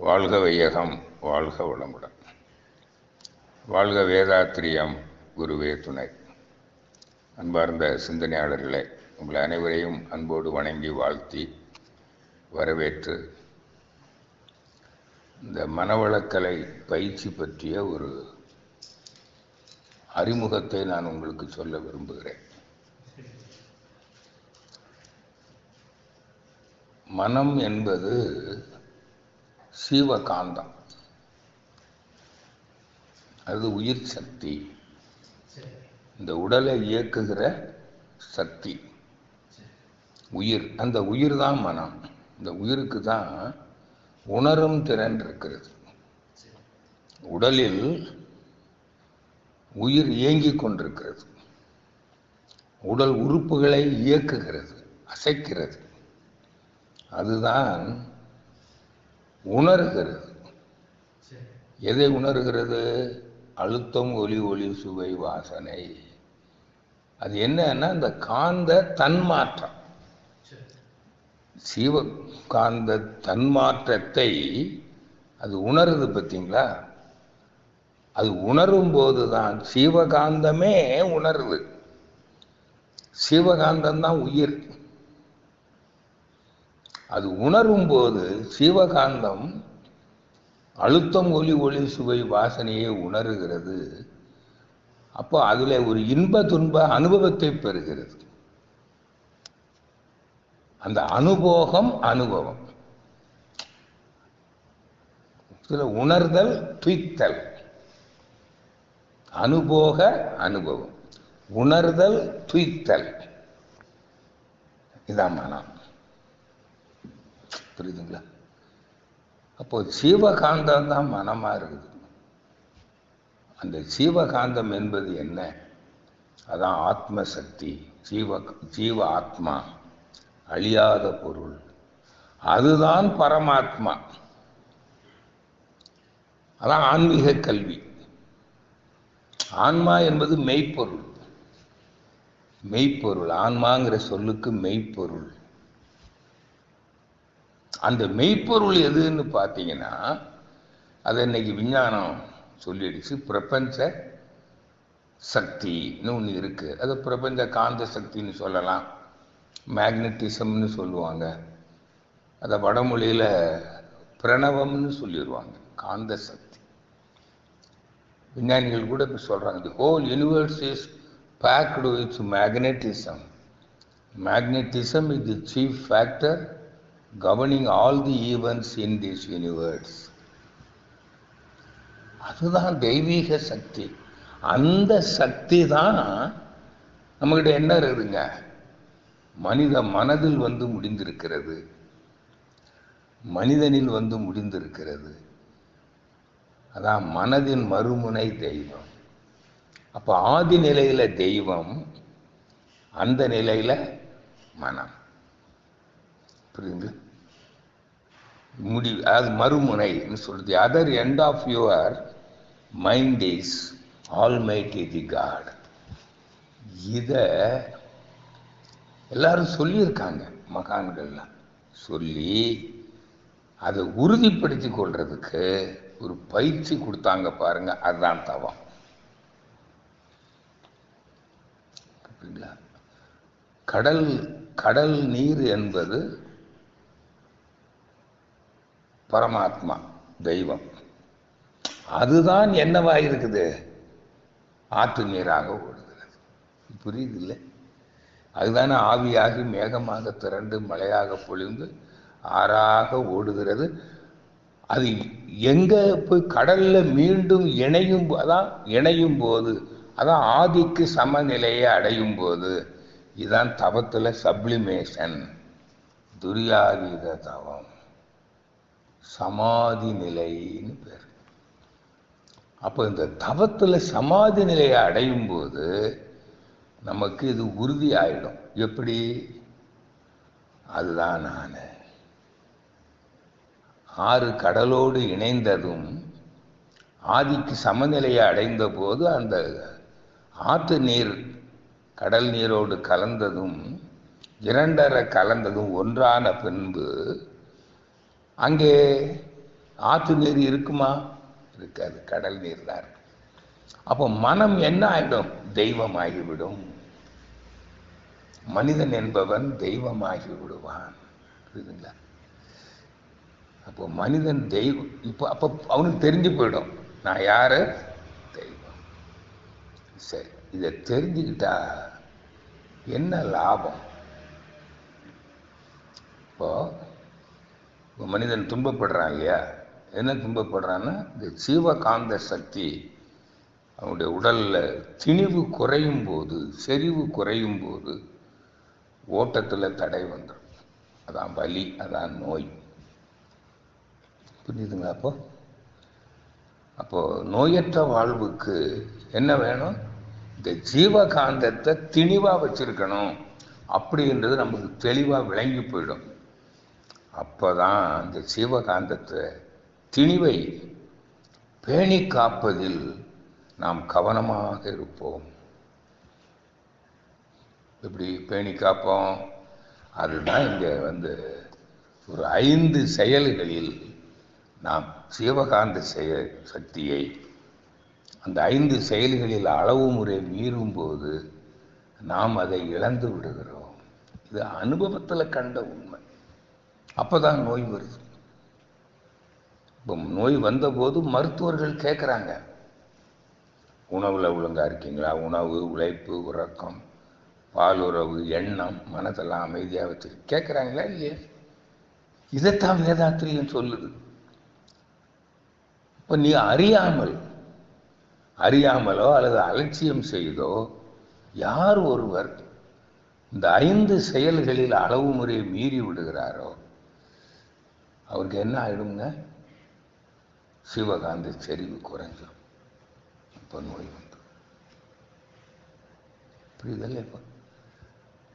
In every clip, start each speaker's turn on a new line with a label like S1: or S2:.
S1: வாழ்க வையகம், வாழ்க வளமுடன். வாழ்க வேதாத்திரியம், குருவே துணை. அன்பார்ந்த சிந்தனையாளர்களே, உங்கள் அனைவரையும் அன்போடு வணங்கி வாழ்த்தி வரவேற்று இந்த மனவளக்கலை பயிற்சி பற்றிய ஒரு அறிமுகத்தை நான் உங்களுக்கு சொல்ல விரும்புகிறேன். மனம் என்பது சீவகாந்தம், அது உயிர் சக்தி, இந்த உடலை இயக்குகிற சக்தி உயிர். அந்த உயிர் தான் மனம். இந்த உயிருக்கு தான் உணரும் திறன் இருக்கிறது. உடலில் உயிர் இயங்கிக் கொண்டிருக்கிறது, உடல் உறுப்புகளை இயக்குகிறது, அசைக்கிறது, அதுதான் உணர்கிறது. எதை உணர்கிறது? அழுத்தம், ஒலி, ஒளி, சுவை, வாசனை. அது என்னன்னா இந்த காந்த தன்மாற்றம், சீவகாந்த தன்மாற்றத்தை அது உணருது. பார்த்தீங்களா? அது உணரும் போதுதான் சீவகாந்தமே உணருது. சீவகாந்தம் தான் உயிர். அது உணரும் போது சீவகாந்தம் அழுத்தம், ஒலி, ஒளி, சுவை, வாசனையை உணர்கிறது. அப்போ அதுல ஒரு இன்ப துன்ப அனுபவத்தை பெறுகிறது. அந்த அனுபவம் உணர்தல், துய்த்தல். அனுபவம், உணர்தல், துய்த்தல், இதான் மனம். புரியுதுங்களா? அப்போ சீவகாந்தம் தான் மனமா இருக்குது. அந்த சீவகாந்தம் என்பது என்ன? அதான் ஆத்ம சக்தி, ஜீவ ஆத்மா, அழியாத பொருள். அதுதான் பரமாத்மா. அதான் ஆன்மீக கல்வி. ஆன்மா என்பது மெய்ப்பொருள். மெய்ப்பொருள், ஆன்மாங்கிற சொல்லுக்கு மெய்ப்பொருள். அந்த மெய்ப்பொருள் எதுன்னு பார்த்தீங்கன்னா, அதை இன்னைக்கு விஞ்ஞானம் சொல்லிடுச்சு. பிரபஞ்ச சக்தின்னு ஒன்று இருக்கு. அது பிரபஞ்ச காந்த சக்தின்னு சொல்லலாம், மேக்னட்டிசம்னு சொல்லுவாங்க. அதை வடமொழியில் பிரணவம்னு சொல்லிடுவாங்க, காந்த சக்தி. விஞ்ஞானிகள் கூட இப்போ சொல்றாங்க, the whole universe is packed with magnetism. Magnetism is the chief factor governing all the events in this universe. அதுதான் தெய்வீக சக்தி. அந்த சக்தி தான் நம்மகிட்ட என்ன இருக்குதுங்க? மனித மனதில் வந்து முடிந்திருக்கிறது, மனிதனில் வந்து முடிந்திருக்கிறது. அதான் மனதின் மறுமுனை தெய்வம். அப்ப ஆதி நிலையில தெய்வம், அந்த நிலையில மனம். புரியுது? அது மறுமுனைன்னு சொல்றது. Other end of your mind is almighty the god. இத எல்லாரும் சொல்லியிருக்காங்க, மகான்கள்லாம் சொல்லி அதை உறுதிப்படுத்தி கொள்றதுக்கு ஒரு பயிற்சி கொடுத்தாங்க பாருங்க. அதுதான் தவம். கடல் நீர் என்பது பரமாத்மா, தெய்வம். அதுதான் என்னவா இருக்குது? ஆற்று நீராக ஓடுகிறது. புரியுது இல்லை? அதுதானே ஆவியாகி மேகமாக திரண்டு மழையாக பொழிந்து ஆறாக ஓடுகிறது. அது எங்க போய் கடல்ல மீண்டும் இணையும் போது, அதான் ஆதிக்கு சமநிலையை அடையும் போது, இதுதான் தவத்துல சப்ளிமேஷன், துரியாதீத தவம், சமாதி நிலைன்னு பேர். அப்போ இந்த தவத்துல சமாதி நிலையை அடையும் போது நமக்கு இது உறுதி ஆயிடும். எப்படி? அதுதான் நான். ஆறு கடலோடு இணைந்ததும், ஆதிக்கு சமநிலையை அடைந்த போது, அந்த ஆற்று நீர் கடல் நீரோடு கலந்ததும், இரண்டரை கலந்ததும் ஒன்றான பின்பு அங்கே ஆற்று நீர் இருக்குமா? இருக்காது, கடல் நீர் தான் இருக்கு. அப்போ மனம் என்ன ஆகிடும்? தெய்வமாகிவிடும். மனிதன் என்பவன் தெய்வமாகி விடுவான். புரியுதுங்களா? அப்போ மனிதன் தெய்வம். இப்போ அப்போ அவனுக்கு தெரிஞ்சு போயிடும், நான் யாரு? தெய்வம். சரி, இதை தெரிஞ்சுக்கிட்டா என்ன லாபம்? இப்போ மனிதன் துன்பப்படுறான் இல்லையா? என்ன துன்பப்படுறான்னா, இந்த ஜீவகாந்த சக்தி அவனுடைய உடல்ல திணிவு குறையும் போது, செறிவு குறையும் போது ஓட்டத்தில் தடை வந்துடும். அதான் வலி, அதான் நோய். புரியுதுங்களா? அப்போ நோயற்ற வாழ்வுக்கு என்ன வேணும்? இந்த ஜீவகாந்தத்தை திணிவா வச்சிருக்கணும் அப்படின்றது நமக்கு தெளிவா விளங்கி போயிடும். அப்போதான் இந்த ஜீவகாந்தத்தை திணிவை பேணி காப்பதில் நாம் கவனமாக இருப்போம். எப்படி பேணி காப்போம்? அதுதான் இங்க ஒரு 5 செயல்களில் நாம் ஜீவகாந்த சக்தியை அந்த 5 செயல்களில் அளவு முறை மீறும் போது நாம் அதை இழந்து விடுகிறோம். இது அனுபவத்தில் கண்ட உண்மை. அப்பதான் நோய் வருது. இப்போ நோய் வந்தபோது மருத்துவர்கள் கேட்குறாங்க, உணவுல ஒழுங்கா இருக்கீங்களா? உணவு, உழைப்பு, உறக்கம், பாலுறவு, எண்ணம், மனதெல்லாம் அமைதியாக வச்சு கேட்குறாங்களா இல்லையா? இதைத்தான் வேதாத்திரியம் சொல்லுது. இப்போ நீ அறியாமலோ அல்லது அலட்சியம் செய்தோ யார் ஒருவர் இந்த 5 செயல்களில் அளவு முறையை மீறி விடுகிறாரோ அவருக்கு என்ன ஆயிடுங்க? சிவகாந்த செறிவு குறைஞ்சிடும். இப்போ நோய் வந்து புரியுதல்ல? இப்போ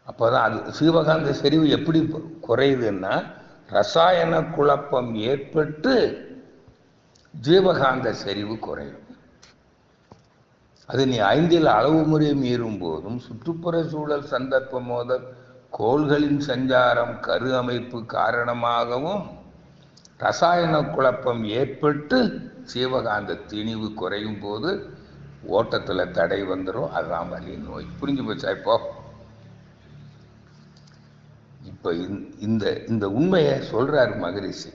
S1: அப்போதான் அது சிவகாந்த செறிவு எப்படி குறையுதுன்னா, ரசாயன குழப்பம் ஏற்பட்டு ஜீவகாந்த செறிவு குறையும். அது நீ 5 அளவு முறை மீறும் போதும், சுற்றுப்புற சூழல், சந்தர்ப்ப மோதல், கோள்களின் சஞ்சாரம், கரு அமைப்பு காரணமாகவும் ரசாயன குழப்பம் ஏற்பட்டு ஜீவகாந்த திணிவு குறையும் போது ஓட்டத்தில் தடை வந்துடும். அதுதான் வலி, நோய். புரிஞ்சு போச்சா? இப்போ இந்த உண்மையை சொல்றாரு மகரிஷி.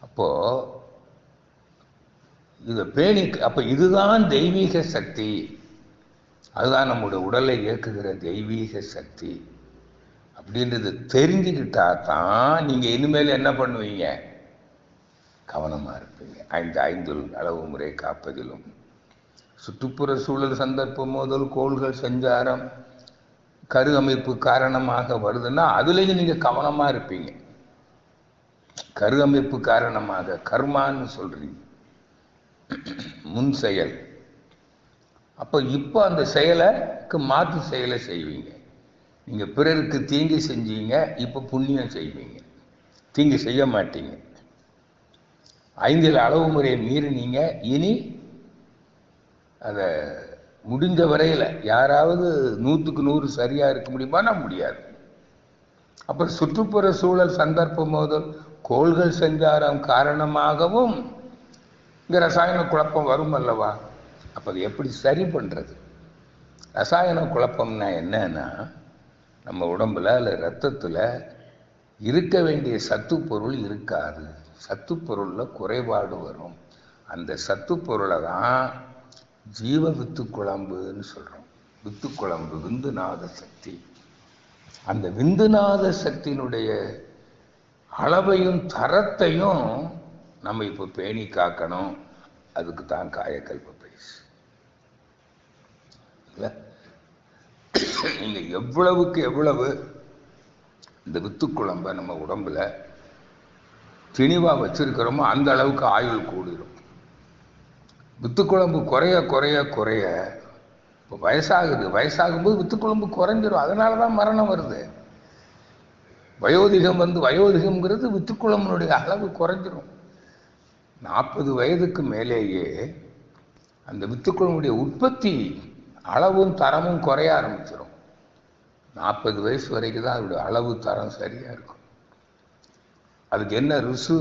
S1: அப்போ இதை பேணி, அப்ப இதுதான் தெய்வீக சக்தி, அதுதான் நம்முடைய உடலை இயக்குகிற தெய்வீக சக்தி அப்படின்றது தெரிஞ்சுக்கிட்டா தான் நீங்க இனிமேல் என்ன பண்ணுவீங்க? கவனமா இருப்பீங்க. 5 அளவு முறை காப்பதிலும், சுற்றுப்புற சூழல், சந்தர்ப்பம் மோதல், கோள்கள் சஞ்சாரம், கரு அமைப்பு காரணமாக வருதுன்னா அதுலேயும் நீங்க கவனமா இருப்பீங்க. கரு அமைப்பு காரணமாக கர்மான்னு சொல்றீங்க, முன் செயல். அப்போ இப்போ அந்த செயலுக்கு மாற்று செயலை செய்வீங்க. நீங்க பிறருக்கு தீங்கு செஞ்சீங்க, இப்போ புண்ணியம் செய்வீங்க. தீங்கு செய்ய மாட்டீங்க. 5 அளவு முறையை மீறினீங்க, இனி அதை முடிஞ்ச வரையில் யாராவது 100க்கு 100 சரியா இருக்க முடியுமானா முடியாது. அப்புறம் சுற்றுப்புற சூழல், சந்தர்ப்ப மோதல், கோள்கள் சஞ்சாரம் காரணமாகவும் இந்த ரசாயன குழப்பம் வரும் அல்லவா? அப்போ அது எப்படி சரி பண்றது? ரசாயன குழப்பம்னா என்னன்னா, நம்ம உடம்புல அல்ல ரத்தத்துல இருக்க வேண்டிய சத்து பொருள் இருக்காது, சத்து பொருள்ல குறைபாடு வரும். அந்த சத்து பொருளை தான் ஜீவ வித்து குழம்புன்னு சொல்றோம். வித்து குழம்பு, விந்துநாத சக்தி. அந்த விந்துநாத சக்தியினுடைய அளவையும் தரத்தையும் நம்ம இப்போ பேணி காக்கணும். அதுக்கு தான் காயக்கல்ப பயிற்சி. நீங்க எவ்வளவுக்கு எவ்வளவு இந்த வித்து குழம்பை நம்ம உடம்புல திணிவா வச்சிருக்கிறோமோ அந்த அளவுக்கு ஆயுள் கூடிரும். வித்து குழம்பு குறைய குறைய குறைய இப்போ வயசாகும்போது வித்து குழம்பு குறைஞ்சிரும். அதனால தான் மரணம் வருது. வயோதிகம்ங்கிறது வித்து குழம்புனுடைய அளவு குறைஞ்சிரும். 40 வயதுக்கு மேலேயே அந்த வித்துக்குழம்புடைய உற்பத்தி அளவும் தரமும் குறைய ஆரம்பிச்சிடும். 40 வயசு வரைக்கும் தான் அதோட அளவு தரம் சரியா இருக்கும். அதுக்கு என்ன ருசு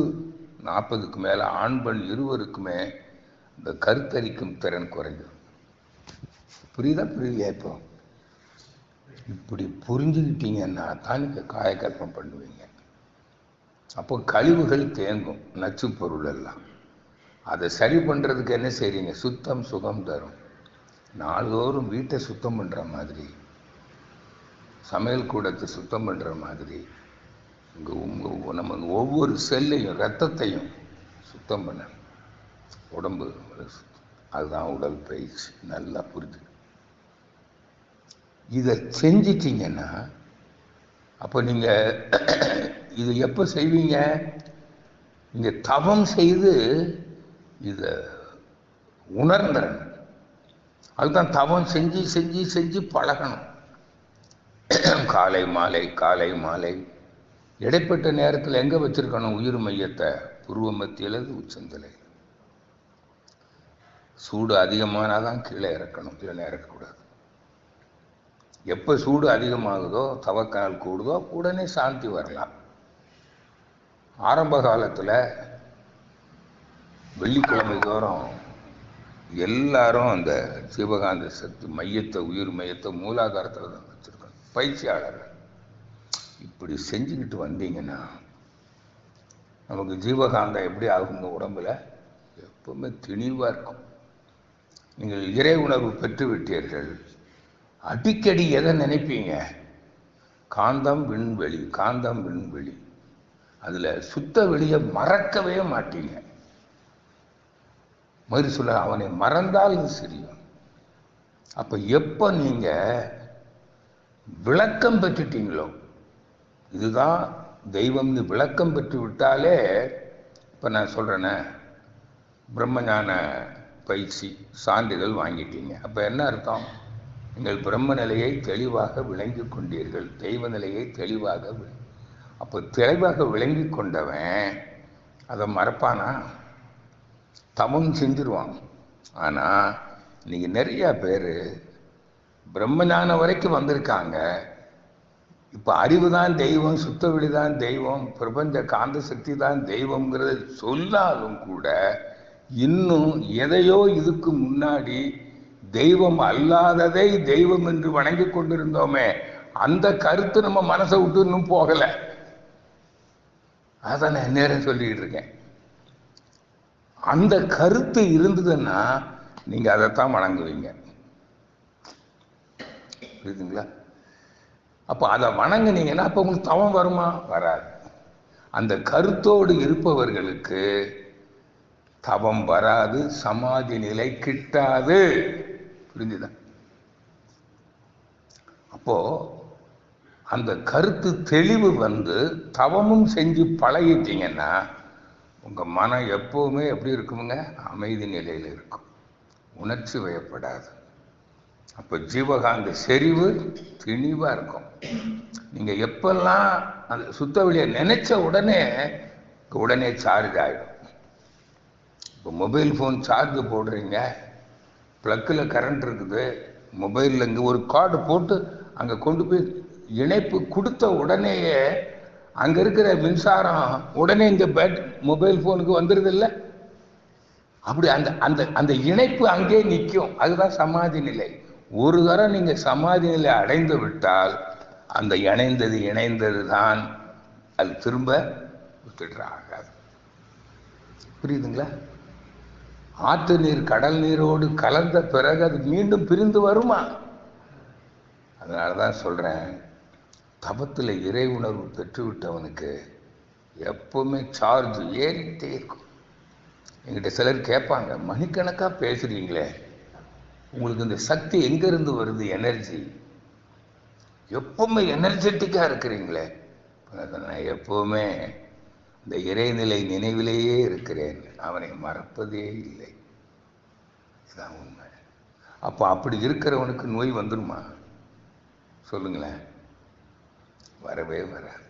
S1: 40க்கு மேலே ஆண் பெண் இருவருக்குமே இந்த கருத்தரிக்கும் திறன் குறையும். புரியலையா? இப்போ இப்படி புரிஞ்சுக்கிட்டீங்கன்னா தான் நீங்கள் காயக்கல்பம் பண்ணுவீங்க. அப்போ கழிவுகள் தேங்கும், நச்சு பொருள் எல்லாம். அதை சரி பண்ணுறதுக்கு என்ன செய்றீங்க? சுத்தம் சுகம் தரும். நாள்தோறும் வீட்டை சுத்தம் பண்ணுற மாதிரி, சமையல் கூடத்தை சுத்தம் பண்ணுற மாதிரி, நம்ம ஒவ்வொரு செல்லையும் ரத்தத்தையும் சுத்தம் பண்ண உடம்பு, அதுதான் உடல் பயிற்சி. நல்லா புரிஞ்சு இதை செஞ்சிட்டீங்கன்னா அப்போ நீங்கள் இது எப்போ செய்வீங்க? நீங்கள் தவம் செய்து இதை உணர்ந்துறணும். அதுதான் தவம் செஞ்சு செஞ்சு செஞ்சு பழகணும். காலை மாலை காலை மாலை இடைப்பட்ட நேரத்தில் எங்கே வச்சிருக்கணும்? உயிர் மையத்தை புருவ மத்தியில், உச்சந்தலை. சூடு அதிகமானால் தான் கீழே இறக்கணும், இல்லைன்னா இறக்கக்கூடாது. எப்போ சூடு அதிகமாகுதோ, தவக்கால் கூடுதோ, உடனே சாந்தி வரலாம். ஆரம்ப காலத்தில் வெள்ளிக்கிழமை தோறும் எல்லாரும் அந்த சிவகாந்த சக்தி மையத்தை, உயிர் மையத்தை மூலாதாரத்தில் தான் வச்சுருக்கணும். பயிற்சியாளர்கள் இப்படி செஞ்சுக்கிட்டு வந்தீங்கன்னா நமக்கு ஜீவகாந்தம் எப்படி ஆகுங்க? உடம்புல எப்பவுமே தெளிவாக இருக்கும். நீங்கள் இறை உணர்வு பெற்று விட்டீர்கள். அடிக்கடி எதை நினைப்பீங்க? காந்தம் விண்வெளி, காந்தம் விண்வெளி. அதில் சுத்த வெளியை மறக்கவே மாட்டீங்க. மாதிரி சொல்ல, அவனை மறந்தால் இது சரியும். அப்போ எப்போ நீங்கள் விளக்கம் பெற்றுட்டீங்களோ, இதுதான் தெய்வம்னு விளக்கம் பெற்று விட்டாலே, இப்போ நான் சொல்கிறேன்னே, பிரம்மஞான பயிற்சி சான்றிதழ் வாங்கிட்டீங்க. அப்போ என்ன அர்த்தம்? நீங்கள் பிரம்ம நிலையை தெளிவாக விளங்கி கொண்டீர்கள், தெய்வ நிலையை தெளிவாக. அப்போ தெளிவாக விளங்கி கொண்டவன் அதை மறப்பானா? தவம் செஞ்சிருவான். ஆனால் இன்னைக்கு நிறையா பேர் பிரம்மஞானம் வரைக்கும் வந்திருக்காங்க. இப்போ அறிவு தான் தெய்வம், சுத்த வெளி தான் தெய்வம், பிரபஞ்ச காந்த சக்தி தான் தெய்வம்ங்கிறத சொல்லாலும் கூட இன்னும் எதையோ இதுக்கு முன்னாடி தெய்வம் அல்லாததை தெய்வம் என்று வணங்கி கொண்டிருந்தோமே, அந்த கருத்து நம்ம மனசை விட்டு இன்னும் போகலை. அதான் நான் நேரம் சொல்லிட்டு இருக்கேன். அந்த கருத்து இருந்ததுன்னா நீங்க அதைத்தான் வணங்குவீங்க. புரியுதுங்களா? அப்போ அதை வணங்குனீங்கன்னா அப்போ உங்களுக்கு தவம் வருமா? வராது. அந்த கருத்தோடு இருப்பவர்களுக்கு தவம் வராது, சமாதி நிலை கிட்டாது. புரிஞ்சுதா? அப்போ அந்த கருத்து தெளிவு வந்து தவமும் செஞ்சு பழகிட்டீங்கன்னா உங்க மனம் எப்பவுமே எப்படி இருக்குமுங்க? அமைதி நிலையில் இருக்கும், உணர்ச்சி வயப்படாது. அப்போ ஜீவகாந்த செறிவு தெளிவா இருக்கும். நீங்க எப்பெல்லாம் அந்த சுத்த வெளியை நினைச்ச உடனே சார்ஜ் ஆகிடும். இப்போ மொபைல் ஃபோன் சார்ஜ் போடுறீங்க, ப்ளக்கில் கரண்ட் இருக்குது, மொபைலில் இங்கே ஒரு கார்டு போட்டு அங்கே கொண்டு போய் இணைப்பு கொடுத்த உடனேயே அங்கே இருக்கிற மின்சாரம் உடனே இங்கே மொபைல் ஃபோனுக்கு வந்துடுது இல்லை? அப்படி அந்த அந்த அந்த இணைப்பு அங்கே நிற்கும். அதுதான் சமாதி நிலை. ஒரு தரம் நீங்கள் சமாதி நிலை அடைந்து விட்டால் அந்த இணைந்தது தான் அது திரும்ப விட்டுடுற ஆகாது. புரியுதுங்களா? ஆற்று நீர் கடல் நீரோடு கலந்த பிறகு அது மீண்டும் பிரிந்து வருமா? அதனால தான் சொல்கிறேன், தபத்தில் இறை உணர்வு பெற்றுவிட்டவனுக்கு எப்பவுமே சார்ஜ் ஏறிக்கிட்டே இருக்கும். என்கிட்ட சிலர் கேட்பாங்க, மணிக்கணக்காக பேசுகிறீங்களே, உங்களுக்கு இந்த சக்தி எங்கேருந்து வருது? எனர்ஜி எப்பவுமே எனர்ஜெட்டிக்காக இருக்கிறீங்களே. நான் எப்பவுமே இந்த இறைநிலை நினைவிலேயே இருக்கிறேன், அவனை மறப்பதே இல்லை. இதுதான் உண்மை. அப்போ அப்படி இருக்கிறவனுக்கு நோய் வந்துடுமா? சொல்லுங்களேன். வரவே வராது.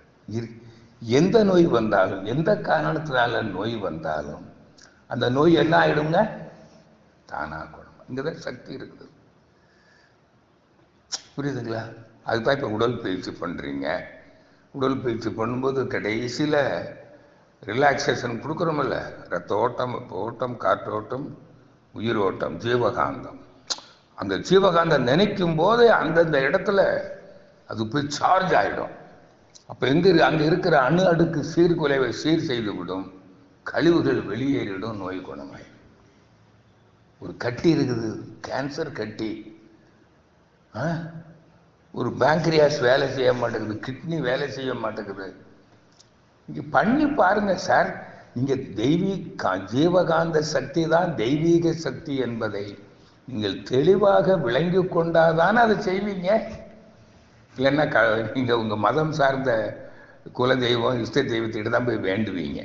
S1: எந்த நோய் வந்தாலும், எந்த காரணத்தினால நோய் வந்தாலும் அந்த நோய் என்ன ஆயிடுங்க? தானா குணம். இங்கதான் சக்தி இருக்குது. புரியுதுங்களா? அதுதான் இப்போ உடல் பயிற்சி பண்றீங்க. உடல் பயிற்சி பண்ணும்போது கடைசியில் ரிலாக்ஸேஷன் கொடுக்குறோமில்ல, ரத்த ஓட்டம், ஓட்டம், காற்றோட்டம், உயிரோட்டம், ஜீவகாந்தம். அந்த ஜீவகாந்தம் நினைக்கும் போதே அந்தந்த இடத்துல அது போய் சார்ஜ் ஆகிடும். அப்போ அங்கே இருக்கிற அணு அடுக்கு சீர்குலைவை சீர் செய்து விடும், கழிவுகள் வெளியேறிடும், நோய் குணமாயிடும். ஒரு கட்டி இருக்குது, கேன்சர் கட்டி, ஒரு பேங்க்ரியாஸ் வேலை செய்ய மாட்டேங்குது, கிட்னி வேலை செய்ய மாட்டேங்குது. இங்கே பண்ணி பாருங்க சார். நீங்க ஜீவகாந்த சக்தி தான் தெய்வீக சக்தி என்பதை நீங்கள் தெளிவாக விளங்கி கொண்டாதான் அதை செய்வீங்க. இல்லைன்னா நீங்க உங்க மதம் சார்ந்த குல தெய்வம், இஷ்ட தெய்வத்திட்ட தான் போய் வேண்டுவீங்க.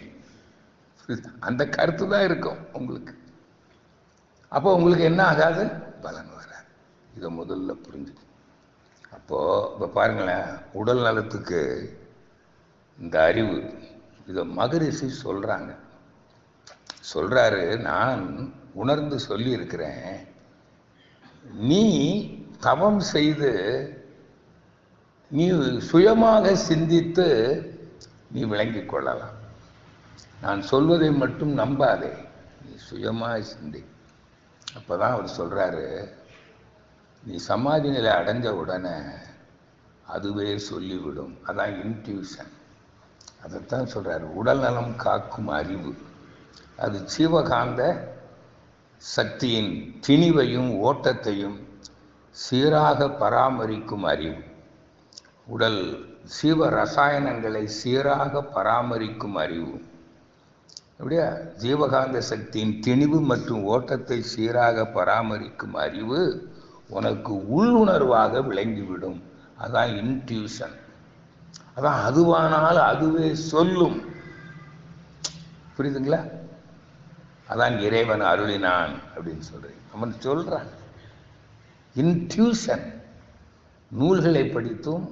S1: அந்த கருத்து தான் இருக்கும் உங்களுக்கு. அப்போ உங்களுக்கு என்ன ஆகாது? பலன் வராது. இதை முதல்ல புரிஞ்சு. அப்போ இப்போ பாருங்களேன், உடல் நலத்துக்கு இந்த அறிவு, இதை மகரிஷி சொல்றாரு. நான் உணர்ந்து சொல்லி இருக்கிறேன். நீ தவம் செய்து நீ சுயமாக சிந்தித்து நீ விளங்கிக் கொள்ளலாம். நான் சொல்வதை மட்டும் நம்பாதே, நீ சுயமாக சிந்தி. அப்பதான் அவர் சொல்றாரு, நீ சமாதி நிலை அடைஞ்ச உடனே அதுவே சொல்லிவிடும். அதான் இன்ட்யூஷன். அதைத்தான் சொல்றாரு, உடல் நலம் காக்கும் அறிவு. அது ஜீவகாந்த சக்தியின் திணிவையும் ஓட்டத்தையும் சீராக பராமரிக்கும் அறிவு. உடல் ஜீவ ரசாயனங்களை சீராக பராமரிக்கும் அறிவு. அப்படியா? ஜீவகாந்த சக்தியின் திணிவு மற்றும் ஓட்டத்தை சீராக பராமரிக்கும் அறிவு உனக்கு உள்ளுணர்வாக விளங்கிவிடும். அதான் இன்ட்யூஷன். அதான் அதுவானால் அதுவே சொல்லும். புரியுதுங்களா? அதான் இறைவன் அருளினான் அப்படின்னு சொல்றேன். அவன் சொல்றான் இன்ட்யூஷன். நூல்களை படித்தும்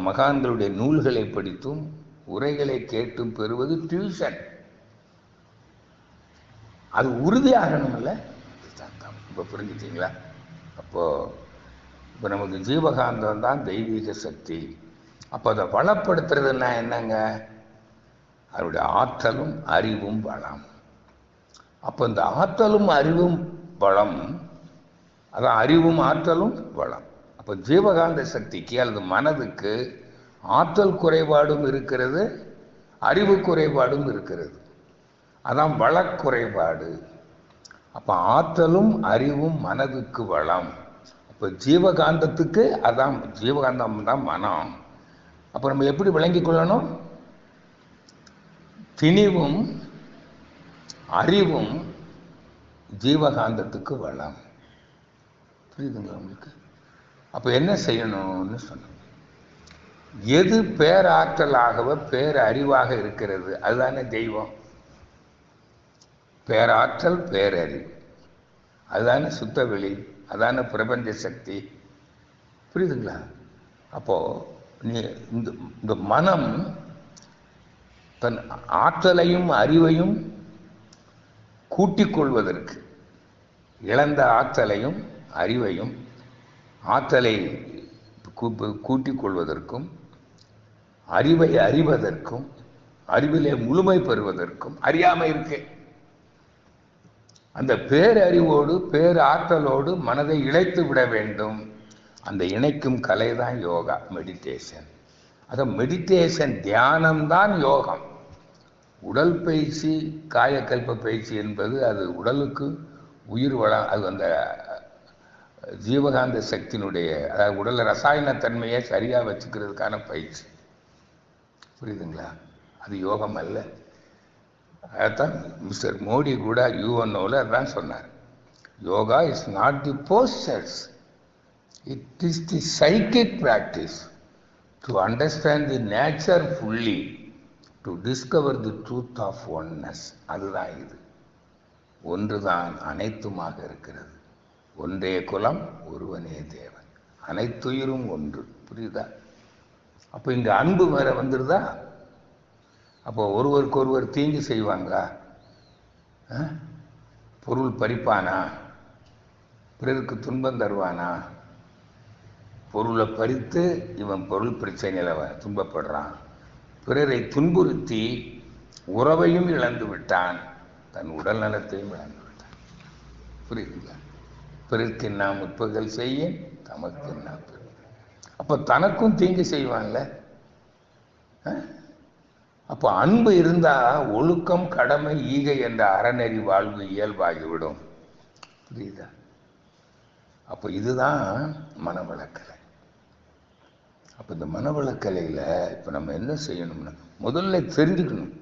S1: மகான்களுடைய நூல்களை படித்தும் உரைகளை கேட்டும் பெறுவது டியூஷன். அது உறுதியாகணும் இல்லை? இப்போ புரிஞ்சுட்டீங்களா? அப்போ இப்போ நமக்கு ஜீவகாந்தம் தான் தெய்வீக சக்தி. அப்போ அதை வளப்படுத்துறதுன்னா என்னங்க? அவருடைய ஆற்றலும் அறிவும் வளம். அப்போ இந்த ஆற்றலும் அறிவும் வளம், அதான் அறிவும் ஆற்றலும் வளம். அப்போ ஜீவகாந்த சக்திக்கு அல்லது மனதுக்கு ஆற்றல் குறைபாடும் இருக்கிறது, அறிவு குறைபாடும் இருக்கிறது. அதான் வளக்குறைபாடு. அப்போ ஆற்றலும் அறிவும் மனதுக்கு வளம். அப்போ ஜீவகாந்தத்துக்கு அதான் ஜீவகாந்தம் தான் மனம். அப்போ நம்ம எப்படி விளங்கிக் கொள்ளணும்? திணிவும் அறிவும் ஜீவகாந்தத்துக்கு வளம். புரியுதுங்களா உங்களுக்கு? அப்போ என்ன செய்யணும்னு சொன்னோம். எது பேராற்றலாகவோ பேரறிவாக இருக்கிறது அதுதானே தெய்வம். பேராற்றல் பேரறிவு அதுதானே சுத்த வெளி, அதான பிரபஞ்ச சக்தி. புரியுதுங்களா? அப்போ நீ இந்த மனம் தன் ஆற்றலையும் அறிவையும் கூட்டிக் கொள்வதற்கு, இழந்த ஆற்றலையும் அறிவையும் ஆற்றலை கூட்டிக் கொள்வதற்கும் அறிவை அறிவதற்கும் அறிவிலே முழுமை பெறுவதற்கும் அறியாமை இருக்கு. அந்த பேரறிவோடு பேராற்றலோடு மனதை இணைத்து விட வேண்டும். அந்த இணைக்கும் கலை தான் யோகா, மெடிடேஷன். அது மெடிடேஷன் தியானம்தான் யோகம். உடல் பயிற்சி, காயக்கல்ப பயிற்சி என்பது அது உடலுக்கு உயிர் வளம். அது அந்த ஜீவகாந்த சக்தியினுடைய, அதாவது உடல் ரசாயன தன்மையை சரியாக வச்சுக்கிறதுக்கான பயிற்சி. புரியுதுங்களா? அது யோகம் அல்ல. அதான் மிஸ்டர் மோடி கூட யூஎன்ஓவில் அதான் சொன்னார். Yoga is not the postures, it is the psychic practice to understand the nature fully, to discover the truth of oneness. அதுதான் இது. ஒன்றுதான் அனைத்துமாக இருக்கிறது. ஒன்றே குலம், ஒருவனே தேவன், அனைத்துயிரும் ஒன்று. புரியுதா? அப்போ இங்கே அன்பு வேற வந்துடுதா? அப்போ ஒருவருக்கு ஒருவர் தீங்கு செய்வாங்க, பொருள் பறிப்பானா, பிறருக்கு துன்பம் தருவானா? பொருளை பறித்து இவன் பொருள் பிரச்சனையில் துன்பப்படுறான். பிறரை துன்புறுத்தி உறவையும் இழந்து விட்டான், தன் உடல் நலத்தையும் இழந்து விட்டான். புரியுதுங்களா? பிறருக்கு நாம் முற்பகல் செய்ய தமக்கு என்ன. அப்ப தனக்கும் தீங்கு செய்வான்ல. அப்போ அன்பு இருந்தா ஒழுக்கம், கடமை, ஈகை என்ற அறநெறி வாழ்வு இயல்பாகிவிடும். புரியுதா? அப்போ இதுதான் மனவளக்கலை. அப்போ இந்த மனவளக்கலையில் இப்போ நம்ம என்ன செய்யணும்னா, முதல்ல தெரிஞ்சுக்கணும்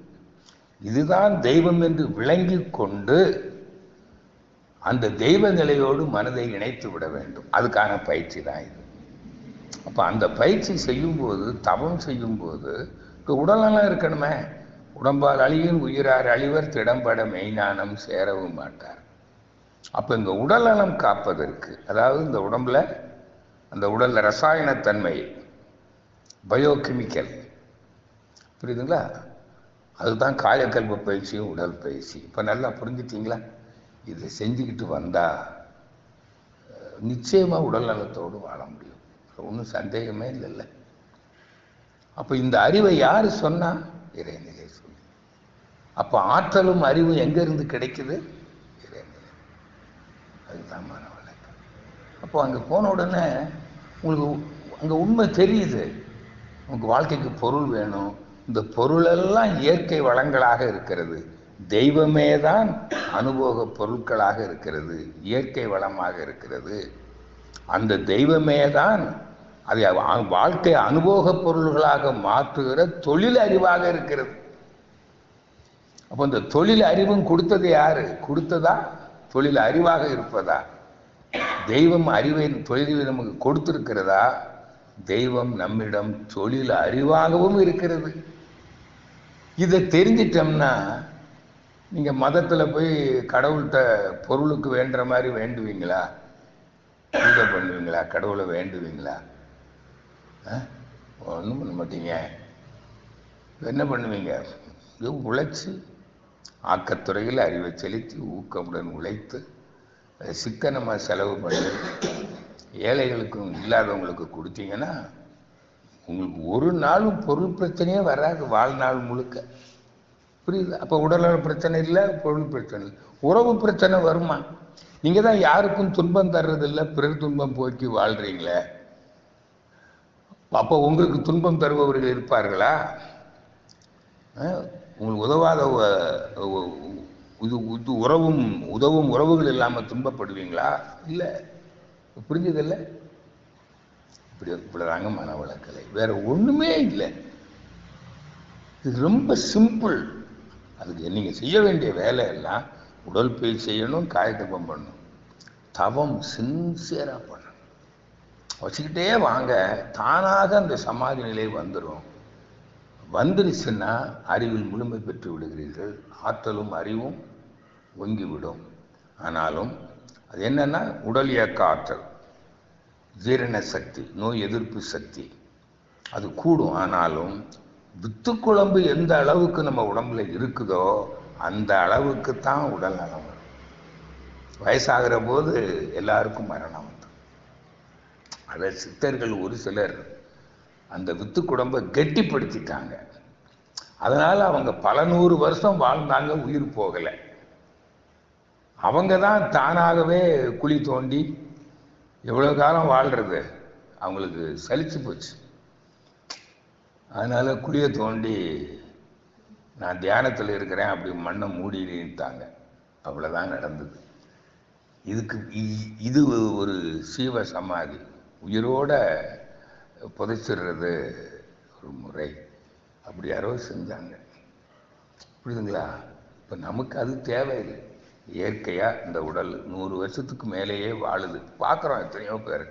S1: இதுதான் தெய்வம் என்று விளங்கி கொண்டு அந்த தெய்வ நிலையோடு மனதை இணைத்து விட வேண்டும். அதுக்கான பயிற்சி தான் இது. அப்போ அந்த பயிற்சி செய்யும்போது, தவம் செய்யும்போது உடல்நலம் இருக்கணுமே. உடம்பால் அழியும் உயிரார் அழிவர், திடம்பட மெய்ஞானம் சேரவும் மாட்டார். அப்போ இந்த உடல்நலம் காப்பதற்கு, அதாவது இந்த உடம்புல அந்த உடல்ல ரசாயனத்தன்மை, பயோகெமிக்கல், புரியுதுங்களா? அதுதான் காயக்கல்ப பயிற்சியும் உடல் பயிற்சி. இப்போ நல்லா புரிஞ்சுட்டீங்களா? இதை செஞ்சுக்கிட்டு வந்தா நிச்சயமா உடல் நலத்தோடு வாழ முடியும். ஒன்றும் சந்தேகமே இல்லைல்ல. அப்போ இந்த அறிவை யாரு சொன்னா? இறைநிலை சொல்லி. அப்போ ஆற்றலும் அறிவும் எங்க இருந்து கிடைக்குது? இறைநிலை. அதுதான் மனவளக்கலை. அப்போ அங்க போன உடனே உங்களுக்கு அங்க உண்மை தெரியுது. உங்களுக்கு வாழ்க்கைக்கு பொருள் வேணும். இந்த பொருளெல்லாம் இயற்கை வளங்களாக இருக்கிறது. தெய்வமே தான் அனுபவ பொருட்களாக இருக்கிறது, இயற்கை வளமாக இருக்கிறது. அந்த தெய்வமே தான் அதை வாழ்க்கை அனுபவ பொருள்களாக மாற்றுகிற தொழில் அறிவாக இருக்கிறது. அப்போ இந்த தொழில் அறிவும் கொடுத்தது யாரு? கொடுத்ததா தொழில் அறிவாக இருப்பதா? தெய்வம் அறிவை தொழிலை நமக்கு கொடுத்திருக்கிறதா? தெய்வம் நம்மிடம் தொழில் அறிவாகவும் இருக்கிறது. இதை தெரிஞ்சிட்டோம்னா நீங்க மதத்துல போய் கடவுள்கிட்ட பொருளுக்கு வேண்டுற மாதிரி வேண்டுவீங்களா? பூஜை பண்ணுவீங்களா? கடவுளை வேண்டுவீங்களா? ஒன்றும் பண்ண மாட்டீங்க. என்ன பண்ணுவீங்க? உழைச்சி ஆக்கத்துறையில் அறிவை செலுத்தி ஊக்கமுடன் உழைத்து சிக்கனமாக செலவு பண்ணி ஏழைகளுக்கும் இல்லாதவங்களுக்கு கொடுத்தீங்கன்னா உங்களுக்கு ஒரு நாளும் பொருள் பிரச்சனையே வராது, வாழ்நாள் முழுக்க. புரியுது? அப்போ உடல்நல பிரச்சனை இல்லை, பொருள் பிரச்சனை இல்லை. உறவு பிரச்சனை வருமா? நீங்கள் தான் யாருக்கும் துன்பம் தர்றதில்லை, பிறர் துன்பம் போக்கி வாழ்றீங்களே. அப்போ உங்களுக்கு துன்பம் தருபவர்கள் இருப்பார்களா? உங்களுக்கு உதவாத இது உதவும் உறவுகள் இல்லாமல் துன்பப்படுவீங்களா? இல்லை. புரிஞ்சதில்லை? இப்படிதாங்க மனவளக்கலை, வேற ஒண்ணுமே இல்லை. இது ரொம்ப சிம்பிள். அதுக்கு நீங்க செய்ய வேண்டிய வேலை எல்லாம் உடல் பயிற்சி செய்யணும், காயக்கல்பம் பண்ணணும், தவம் சின்சியரா பண்ணணும். வச்சுக்கிட்டே வாங்க, தானாக அந்த சமாதி நிலை வந்துடும். வந்துருச்சுன்னா அறிவில் முழுமை பெற்று விடுகிறீர்கள். ஆற்றலும் அறிவும் ஒங்கிவிடும். ஆனாலும் அது என்னன்னா, உடல் இயக்க ஆற்றல், ஜீரண சக்தி, நோய் எதிர்ப்பு சக்தி அது கூடும். ஆனாலும் வித்து குழம்பு எந்த அளவுக்கு நம்ம உடம்புல இருக்குதோ அந்த அளவுக்கு தான் உடல் நலம் வரும். வயசாகிற போது எல்லாருக்கும் மரணம் வந்து, அதை சித்தர்கள் ஒரு சிலர் அந்த வித்து குழம்பை கெட்டிப்படுத்திட்டாங்க. அதனால அவங்க பல 100 வருஷம் வாழ்ந்தாங்க, உயிர் போகலை. அவங்க தான் தானாகவே குழி தோண்டி எவ்வளவு காலம் வாழ்றது, அவங்களுக்கு சலிச்சு போச்சு. அதனால குழியை தோண்டி நான் தியானத்தில் இருக்கிறேன் அப்படி மண்ணை மூடிட்டாங்க. அவ்வளவுதான் நடந்தது. இது ஒரு சீவ சமாதி, உயிரோட புதைச்சிடுறது ஒரு முறை. அப்படி யாரோ செஞ்சாங்க. புரியுதுங்களா? இப்போ நமக்கு அது தேவையில்லை. இயற்கையாக இந்த உடல் 100 வருஷத்துக்கு மேலேயே வாழுது, பார்க்குறோம். எத்தனையோ பேர்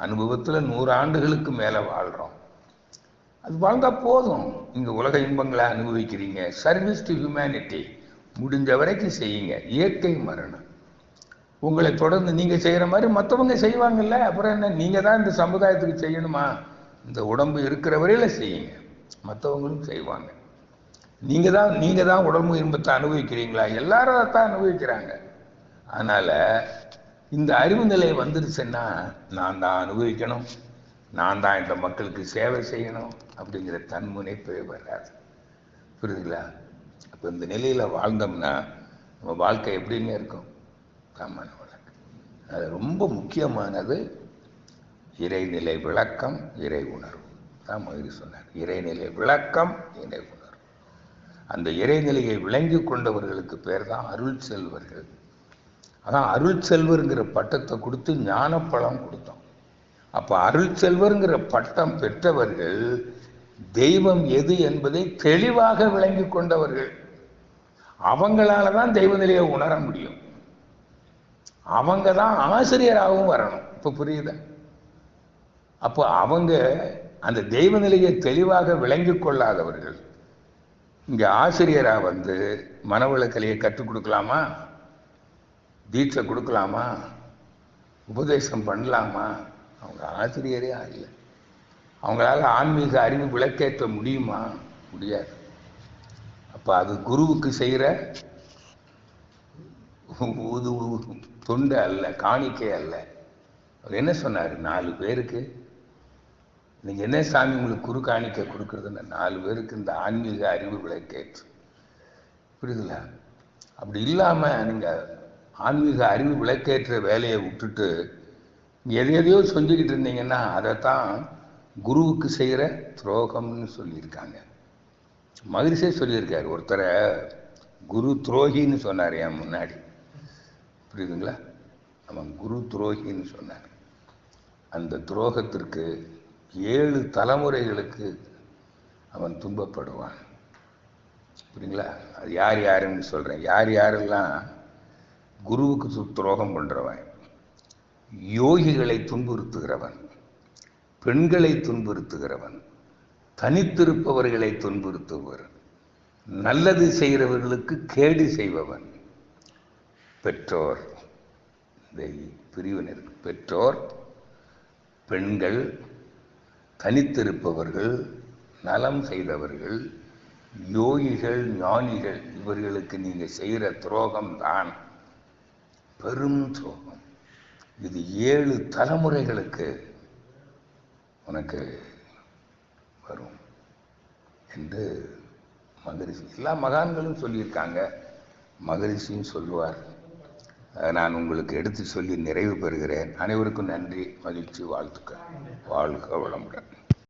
S1: அனுபவத்தில் 100 ஆண்டுகளுக்கு மேலே வாழ்கிறோம். அது வாழ்ந்தா போதும். இங்கே உலக இன்பங்களை அனுபவிக்கிறீங்க. சர்வீஸ் டு ஹியூமனிட்டி முடிஞ்ச வரைக்கும் செய்யுங்க. இயற்கை மரணம். உங்களை தொடர்ந்து நீங்கள் செய்கிற மாதிரி மற்றவங்க செய்வாங்கல்ல. அப்புறம் என்ன, நீங்கள் தான் இந்த சமுதாயத்துக்கு செய்யணுமா? இந்த உடம்பு இருக்கிற வரையில செய்யுங்க, மற்றவங்களும் செய்வாங்க. நீங்க தான் உடம்பு இன்பத்தை அனுபவிக்கிறீங்களா? எல்லாரும் அதைத்தான் அனுபவிக்கிறாங்க. அதனால இந்த அறிவு நிலை வந்துருச்சுன்னா நான் தான் அனுபவிக்கணும், நான் தான் இந்த மக்களுக்கு சேவை செய்யணும் அப்படிங்கிற தன்முனைப்பே வராது. புரியுதுங்களா? அப்போ இந்த நிலையில் வாழ்ந்தோம்னா நம்ம வாழ்க்கை எப்படின்னு இருக்கும்? சாமான வாழ்க்கை. அது ரொம்ப முக்கியமானது இறைநிலை விளக்கம், இறை உணர்வு தான் மகிழ்ச்சி சொன்னார். இறைநிலை விளக்கம், இறை உணர்வு. அந்த இறைநிலையை விளங்கி கொண்டவர்களுக்கு பேர் தான் அருள் செல்வர்கள். அதான் அருள் செல்வருங்கிற பட்டத்தை கொடுத்து ஞானப்பழம் கொடுத்தோம். அப்ப அருள் செல்வருங்கிற பட்டம் பெற்றவர்கள் தெய்வம் எது என்பதை தெளிவாக விளங்கி கொண்டவர்கள். அவங்களால தான் தெய்வ நிலையை உணர முடியும். அவங்க தான் ஆசிரியராகவும் வரணும். இப்ப புரியுதா? அப்போ அவங்க அந்த தெய்வ நிலையை தெளிவாக விளங்கி கொள்ளாதவர்கள் இங்க ஆசிரியரா வந்து மனவளக்கலையை கற்றுக் கொடுக்கலாமா? தீட்சை கொடுக்கலாமா? உபதேசம் பண்ணலாமா? அவங்க ஆசிரியரே ஆகல. அவங்களால ஆன்மீக அறிவு விளக்கேற்ற முடியுமா? முடியாது. அப்ப அது குருவுக்கு செய்யற தொண்டு அல்ல, காணிக்கை அல்ல. அவர் என்ன சொன்னாரு? 4 பேருக்கு நீங்க என்ன சாமி உங்களுக்கு குரு காணிக்கை கொடுக்கறதுன்னு 4 பேருக்கு இந்த ஆன்மீக அறிவு விளக்கேற்று. புரியுதுங்களா? அப்படி இல்லாம நீங்க ஆன்மீக அறிவு விளக்கேற்ற வேலையை விட்டுட்டு எதையோ சொல்லிக்கிட்டு இருந்தீங்கன்னா அதைத்தான் குருவுக்கு செய்யற துரோகம்னு சொல்லியிருக்காங்க. மகிழ்ச்சியே சொல்லியிருக்காரு. ஒருத்தரை குரு துரோகின்னு சொன்னார் என் முன்னாடி. புரியுதுங்களா? அவன் குரு துரோகின்னு சொன்னார். அந்த துரோகத்திற்கு 7 தலைமுறைகளுக்கு அவன் துன்பப்படுவான். புரியுங்களா? அது யார் யாருன்னு சொல்றேன். யார் யாரெல்லாம் குருவுக்கு துரோகம் பண்றவன், யோகிகளை துன்புறுத்துகிறவன், பெண்களை துன்புறுத்துகிறவன், தனித்திருப்பவர்களை துன்புறுத்துபவர், நல்லது செய்கிறவர்களுக்கு கேடு செய்பவன், பெற்றோர், இந்த பிரிவினர், பெற்றோர், பெண்கள், தனித்திருப்பவர்கள், நலம் செய்தவர்கள், யோகிகள், ஞானிகள், இவர்களுக்கு நீங்க செய்கிற துரோகம் தான் பெரும் துரோகம். இது 7 தலைமுறைகளுக்கு உனக்கு வரும் என்று மகரிஷி, எல்லா மகான்களும் சொல்லியிருக்காங்க. மகரிஷியும் சொல்லுவார். நான் உங்களுக்கு எடுத்து சொல்லி நிறைவு பெறுகிறேன். அனைவருக்கும் நன்றி, மகிழ்ச்சி, வாழ்த்துக்கள். வாழ்க வளமுடன்.